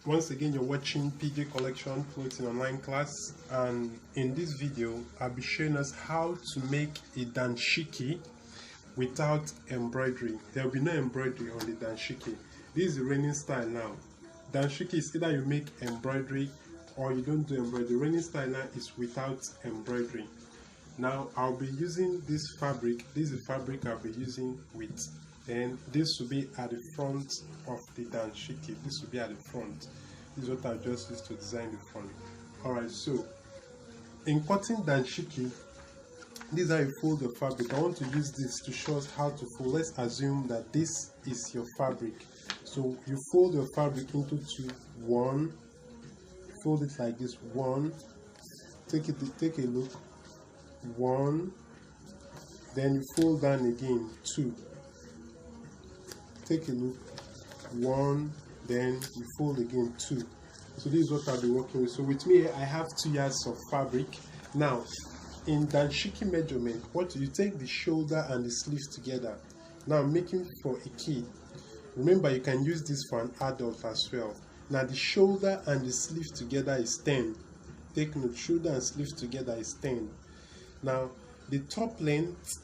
Once again, you're watching PJ Collection Clothing Online class, and in this video I'll be showing us how to make a danshiki without embroidery. There will be no embroidery on the danshiki. This is the reigning style now. Danshiki is either you make embroidery or you don't do embroidery. Reigning style now is without embroidery. Now I'll be using this fabric. This is the fabric I'll be using with. Then this will be at the front of the danshiki. This will be at the front. This is what I just used to design the front. Alright, so in cutting danshiki, this is how you fold the fabric. I want to use this to show us how to fold. Let's assume that this is your fabric. So you fold your fabric into two. One, fold it like this. One, take a look. One, then you fold down again. Two, take a look. One, then you fold again. Two. So this is what I'll be working with. So with me, I have 2 yards of fabric. Now in danshiki measurement, what you take the shoulder and the sleeves together. Now I'm making for a kid. Remember, you can use this for an adult as well. Now the shoulder and the sleeve together is 10. Take note, shoulder and sleeve together is 10. Now the top length,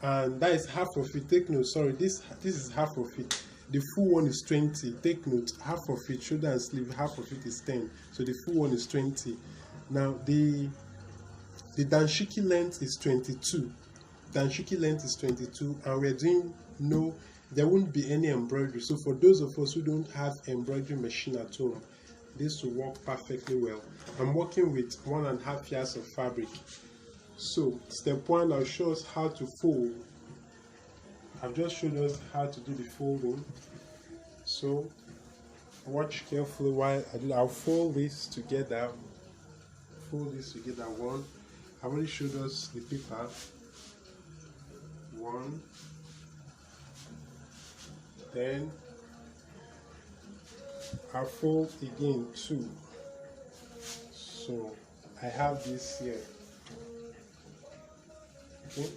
and that is half of it. Take note, sorry, this is half of it. The full one is 20. Take note, half of it, shoulder and sleeve, half of it is 10. So the full one is 20. Now the danshiki length is 22. Danshiki length is 22, and we're doing there won't be any embroidery. So for those of us who don't have embroidery machine at home, this will work perfectly well. I'm working with 1.5 yards of fabric. So step 1, I'll show us how to fold. I've just showed us how to do the folding. So watch carefully while I do. I'll fold this together. Fold this together. One, I've already showed us the paper. One, then I'll fold again. Two. So I have this here. Okay.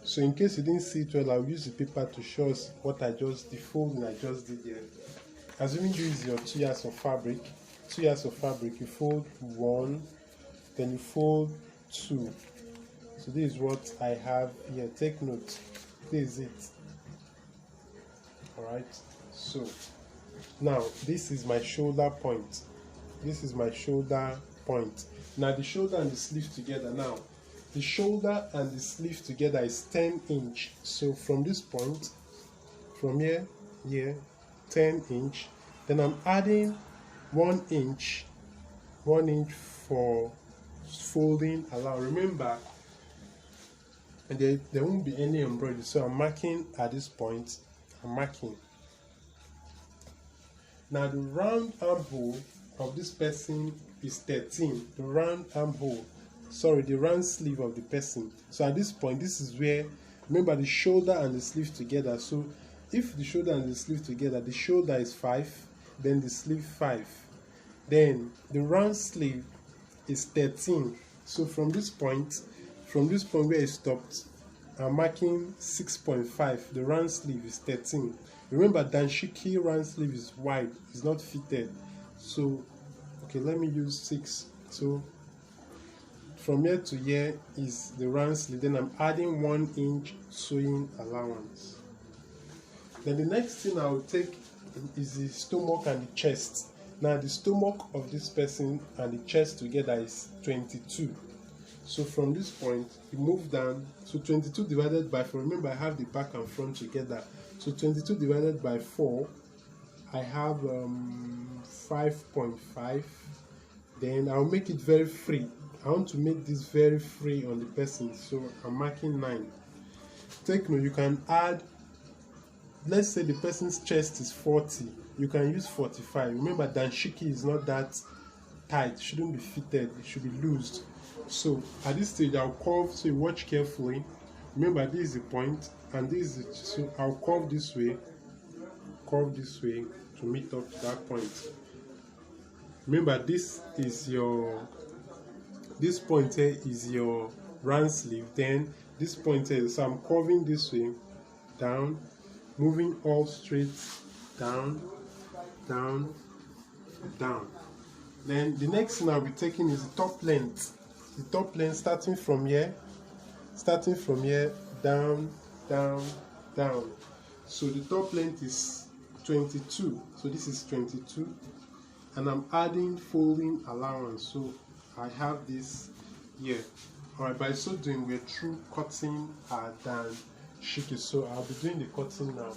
So in case you didn't see it well, I'll use the paper to show us what the folding I just did here. Assuming you use your 2 yards of fabric, you fold one, then you fold two. So this is what I have here. Take note, this is it. Alright, so now this is my shoulder point. This is my shoulder point. Now the shoulder and the sleeve together. Now the shoulder and the sleeve together is 10 inch. So from this point, from here, 10 inch. Then I'm adding 1 inch for folding allow. Remember, there won't be any embroidery. So I'm marking at this point. I'm marking. Now the round armhole of this person is 13. The round armhole. Sorry, the round sleeve of the person. So at this point, this is where, remember, the shoulder and the sleeve together. So if the shoulder and the sleeve together, the shoulder is 5, then the sleeve 5. Then the round sleeve is 13. So from this point where it stopped, I'm marking 6.5. The round sleeve is 13. Remember, danshiki round sleeve is wide, it's not fitted. So okay, let me use 6. So from here to here is the round sleeve. Then I'm adding 1 inch sewing allowance. Then the next thing I will take is the stomach and the chest. Now the stomach of this person and the chest together is 22. So from this point you move down. So 22 divided by 4. Remember, I have the back and front together. So 22 divided by 4, I have 5.5. Then I'll make it very free. I want to make this very free on the person, so I'm marking 9. Take note, you can add, let's say the person's chest is 40, you can use 45. Remember, danshiki is not that tight, it shouldn't be fitted, it should be loosed. So at this stage I'll curve, so you watch carefully. Remember, this is the point and this is it. So I'll curve this way to meet up to that point. Remember, this point here is your round sleeve. Then this point here, so I'm curving this way down, moving all straight down, down. Then the next thing I'll be taking is the top length. The top length starting from here, down, down, down. So the top length is 22. So this is 22, and I'm adding folding allowance. So I have this here. Alright, by so doing, we're through cutting our Danshiki. So I'll be doing the cutting now.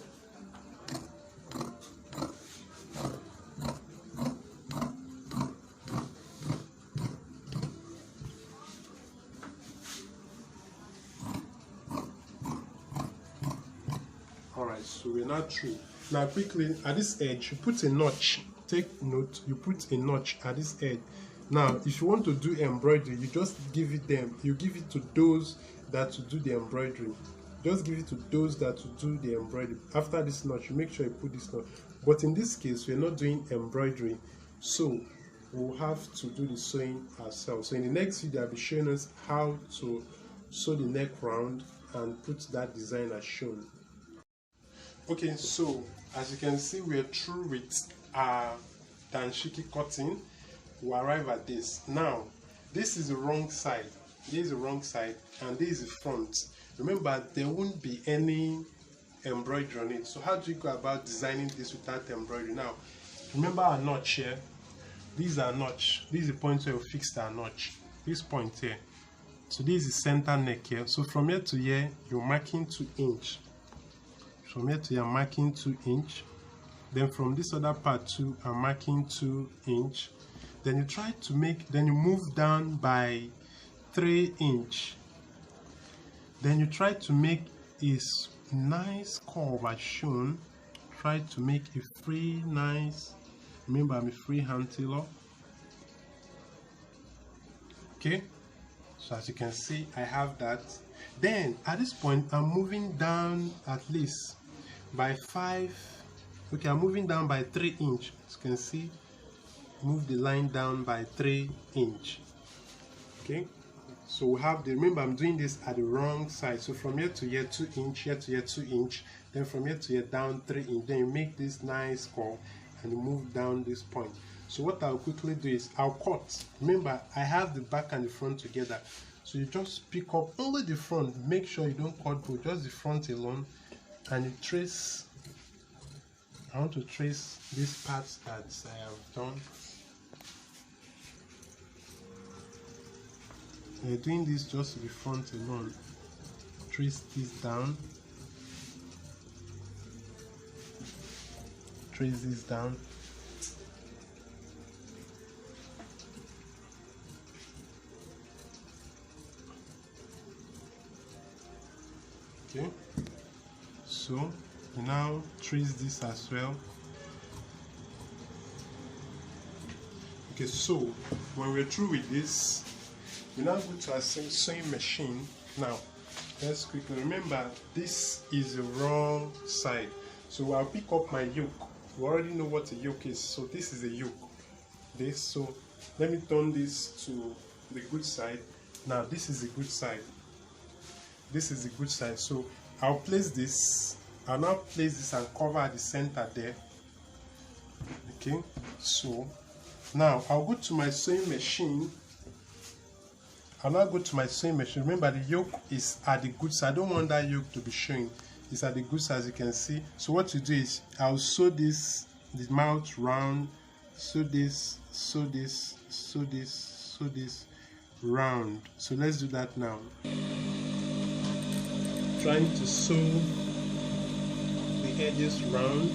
Alright, so we're now through. Now quickly, at this edge, you put a notch. Take note, you put a notch at this edge. Now, if you want to do embroidery, you just give it them. You give it to those that will do the embroidery. Just give it to those that will do the embroidery. After this notch, you make sure you put this notch. But in this case, we're not doing embroidery, so we'll have to do the sewing ourselves. So in the next video, I'll be showing us how to sew the neck round and put that design as shown. Okay, so as you can see, we're through with our Danshiki cutting. We arrive at this. Now, this is the wrong side. This is the wrong side, and this is the front. Remember, there won't be any embroidery on it. So how do you go about designing this without embroidery? Now, remember our notch here. These are notch. This is the point where we fixed our notch. This point here. So this is the center neck here. So from here to here, you're marking 2 inches. From here to here, I'm marking 2 inches. Then from this other part too, I'm marking 2 inches. Then you try to make, then you move down by 3 inches. Then you try to make a nice curve as shown. Try to make a free, nice, remember I'm a free hand tailor. Okay, so as you can see, I have that. Then at this point, I'm moving down at least by 5. Okay, I'm moving down by 3 inches. As you can see, move the line down by 3 inches. Okay, so we have the, remember I'm doing this at the wrong side. So from here to here 2 inches, here to here 2 inches, then from here to here down 3 inches. Then you make this nice curve and you move down this point. So what I'll quickly do is I'll cut. Remember, I have the back and the front together. So you just pick up only the front. Make sure you don't cut both, just the front alone, and you trace. I want to trace these parts that I have done. You're doing this just the front alone. Trace this down. Trace this down. Okay, so you now trace this as well. Okay, so when we're through with this, we now go to our sewing machine. Now let's quickly remember, this is the wrong side, so I'll pick up my yoke. We already know what a yoke is, so this is a yoke. This, so let me turn this to the good side. Now this is the good side. This is the good side. So I'll place this. I'll now place this and cover at the center there. Okay, so now I'll go to my sewing machine. I'll now go to my sewing machine. Remember, the yoke is at the good side. I don't want that yoke to be showing. It's at the good side, as you can see. So what you do is I'll sew this, the mouth round, sew this, sew this, sew this, sew this round. So let's do that now. Trying to sew the edges round.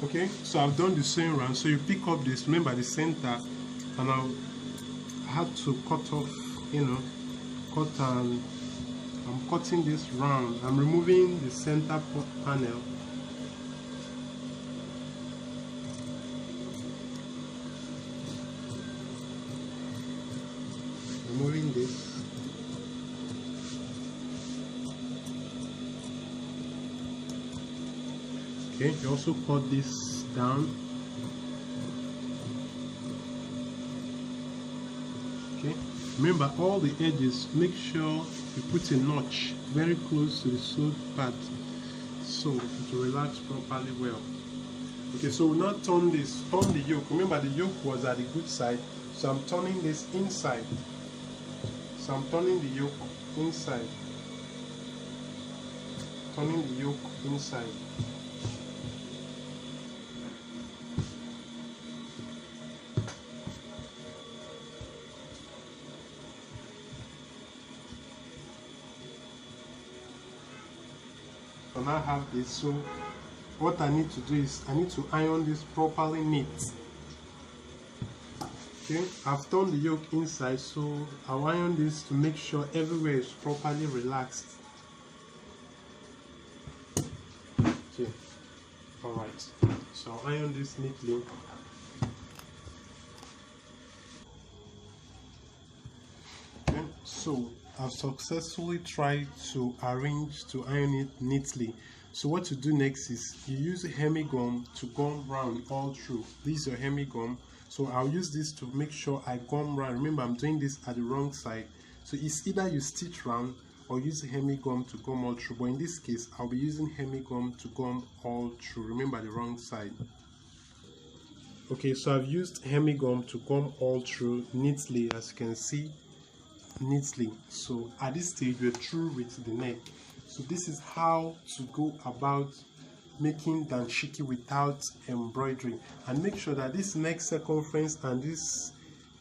Okay, so I've done the sewing round. So you pick up this, remember the center, and I had to cut off, cut, and I'm cutting this round. I'm removing the center panel. Removing this. Okay, you also cut this down. Okay, remember all the edges, make sure you put a notch very close to the sewed part so it will relax properly well. Okay, so we'll now turn the yoke. Remember the yoke was at the good side, so I'm turning this inside. So I'm turning the yoke inside. Turning the yoke inside. So now I have this. So what I need to do is I need to iron this properly neat. Okay, I've turned the yoke inside, so I'll iron this to make sure everywhere is properly relaxed. Okay, alright, so I'll iron this neatly. Okay, so I've successfully tried to arrange to iron it neatly. So what you do next is you use a hemi gum to gum round all through. This is your hemi gum. So I'll use this to make sure I gum round. Remember, I'm doing this at the wrong side. So it's either you stitch round or use a hemi gum to gum all through. But in this case, I'll be using hemi gum to gum all through. Remember, the wrong side. Okay, so I've used hemi gum to gum all through neatly, as you can see, neatly. So at this stage, we're through with the neck. So this is how to go about making danshiki without embroidery, and make sure that this neck circumference and this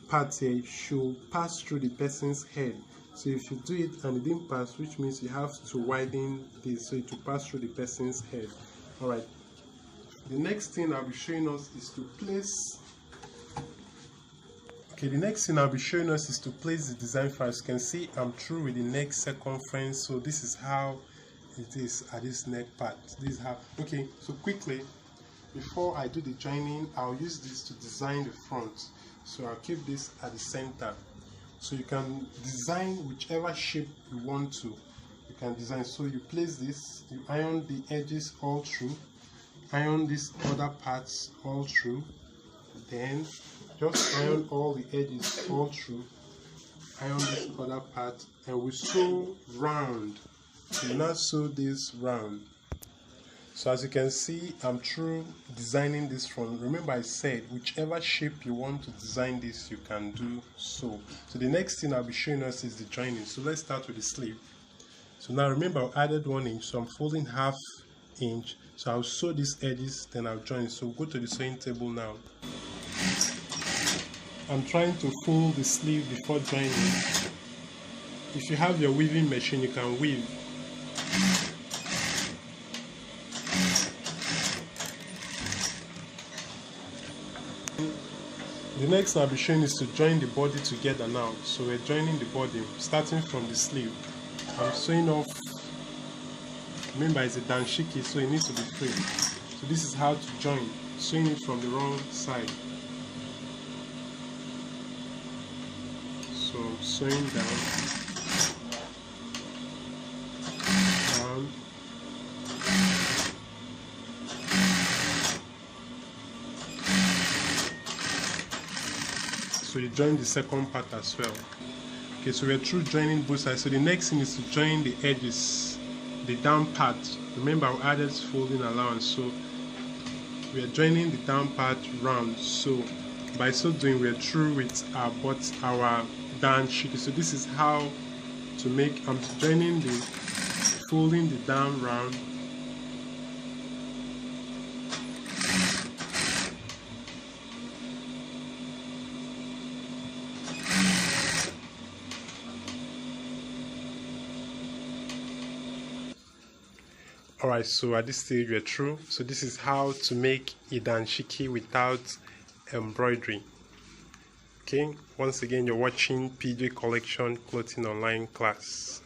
part here should pass through the person's head. So if you do it and it didn't pass, which means you have to widen this so it will pass through the person's head. All right, the next thing I'll be showing us is to place the design file. As you can see, I'm through with the neck circumference. So this is how it is at this neck part. This is how. Okay, so quickly, before I do the joining, I'll use this to design the front. So I'll keep this at the center. So you can design whichever shape you want to. You can design. So you place this, you iron the edges all through, iron these other parts all through, then just iron all the edges all through, iron this other part, and we sew round. So now sew this round. So as you can see, I'm through designing this front. Remember, I said whichever shape you want to design this, you can do so. So the next thing I'll be showing us is the joining. So let's start with the sleeve. So now remember, I added 1 inch, so I'm folding ½ inch. So I'll sew these edges, then I'll join. So go to the sewing table now. I'm trying to fold the sleeve before joining. If you have your weaving machine, you can weave. The next thing I'll be showing is to join the body together now. So we're joining the body, starting from the sleeve. I'm sewing off. Remember, it's a danshiki, so it needs to be free. So this is how to join, sewing it from the wrong side. So I'm sewing down, so you join the second part as well. Okay, so we're through joining both sides. So the next thing is to join the edges, the down part. Remember, we added folding allowance, so we are joining the down part round. So by so doing, we're through with our danshiki. So this is how to make. I'm joining the folding the down round, Alright, so at this stage we're through. So this is how to make a danshiki without embroidery. Okay, once again you're watching PJ Collection Clothing Online class.